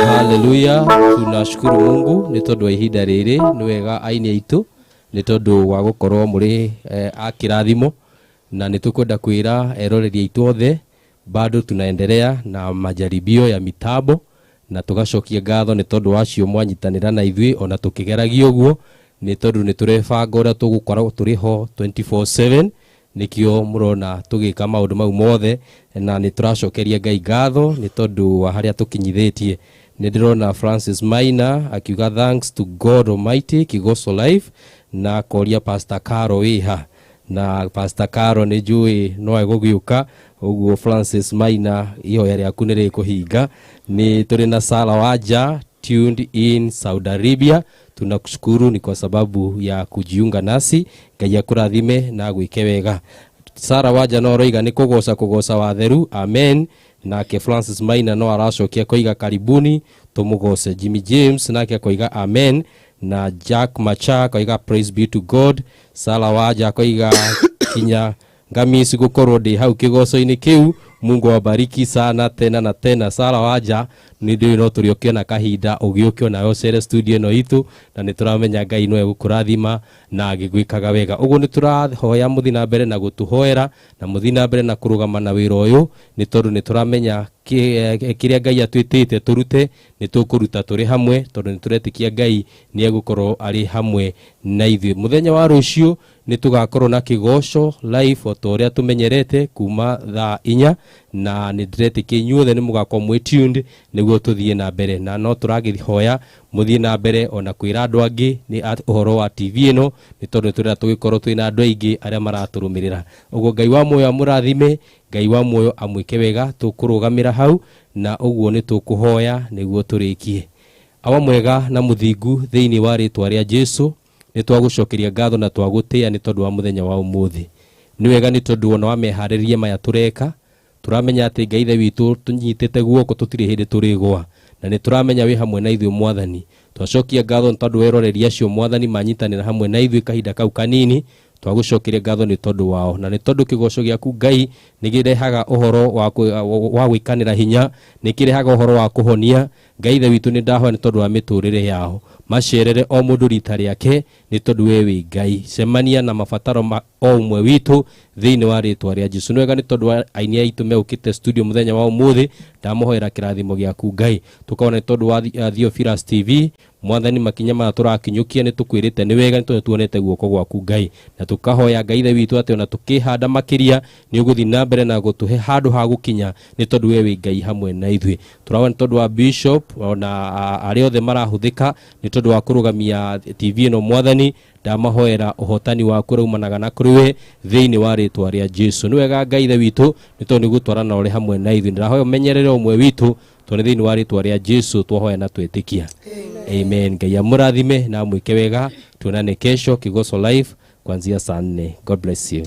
Haleluya, tunashukuru Mungu ni tondu wa ihinda riri ni wega aini aitu ni tondu wa gukorwo muri akirathimo na nitukwenda kwira eroreri aitu othe bado tunaendelea na majaribio ya mitambo na tugacokia ngatho ni tondu wacio mwanyitanira na ithui ona tukigeragio guo ni tondu ni turebanga uria tugukorwo turiho 24/7 nikio murona tugika maundu mau mothe na ni turacokeria Ngai ngatho ni tondu wa haria tukinyithitie. Nidirona Francis Maina akiuga thanks to God Almighty Kigoso Life na koria Pastor Caro wiha na Pastor Caro ni jui no egugiuka uguo Francis Maina iyo yari akunire kuhinga ni turi na Sala Waja tuned in Saudi Arabia. Tunakushukuru ni kwa sababu ya kujiunga nasi. Ngai akurathime na gwike wega. Sara Waja no roiga ni kugoca watheru. Amen. Nake Francis Maina no aracokia koiga karibuni tumugoce. Jimmy James nake koiga amen na Jack Macha koiga praise be to God. Sala Waja koiga kinya ngamisi gukorwo ndi hau kigoco-ini kiu. Mungu awabariki sana tena na tena. Sala Waja ni ndio no turiokio na kahinda ugiokio na ocere studio no itu na nituramenya Ngai no egukurathima na agigwikaga wega. Ugu niturahoya muthina mbere na gutuhoera na muthina mbere na kurugama na wira uyu ni tondu nituramenya kiria Ngai atwitite turute nitukuruta turi hamwe tondu nituretikia Ngai ni egukorwo ari hamwe na ithui. Muthenya wa rucio nitugakorwo na kigoco live otoria tumenyerete kuma thaa 4 na nidiretikia inyuothe ni mugakorwo mwi tuned niguo tuthie na mbere na no turagihoya muthie na mbere ona kwira andu angi ni uhoro wa TV ino ni tondu turira tugikorwo twina andu aingi aria maraturumirira. Uguo Ngai wa muoyo amurathime, Ngai wa muoyo amwike wega. Tukurugamira hau na uguo ni tukuhoya niguo turikie. Awa mwega na muthingu thiini wa ritwa ria Jesu ni twagucokeria ngatho na twagutia ni tondu wa muthenya wa umuthi. Ni wega ni tondu ona wa meharirie maya tureka turamenya ati Ngai ithe witu tunyitite guoko tutiri hindi turigwa na ni turamenya wi hamwe na ithui Mwathani. Twacokia ngatho tondu weroreria cio Mwathani manyitanira hamwe na ithui kahinda kau kanini twagucokeria ngatho ni tondu wao na ni tondu kigoco giaku Ngai nigirehaga uhoro wa gwikanira hinya nikirehaga uhoro wa kuhonia Ngai the witu ni ndahoya ni tondu wa miturire yao macerere o mundu rita riake ni tondu wewe Ngai cemania na mabataro o umwe witu thiini wa ritwa ria Jesu nwega ni tondu wa aini aitu meukite studio muthenya wa umuthi ndamuhoera kirathimo giaku Ngai tukona ni tondu wa Theophilus TV mwathani makinya ma turakinyukia ni tukwirite ni wega ni tuonete guoko gwaku Ngai na tukahoya Ngai the witu ati ona tukihanda makiria ni uguthi na mbere na gutuhe handu ha gukinya ni tondu wewe Ngai hamwe na ithui turawa ni tondu wa Bishop ona ari othe marahuthika ni tondu wa kurugamia TV no mwathani ndamahoera uhotani wa kurumanaga na kuriwe thiini wa ritwa ria Jesu ni wega Ngai the witu ni tondu gutwarana uri hamwe na ithui ndahoya menyerere umwe witu tondu thiini wa ritwa ria Jesu twahoya na twetikia amen Ngai amurathime na mwike wega tuonane kesho Kigoso Live kuanzia saa 4 God bless you.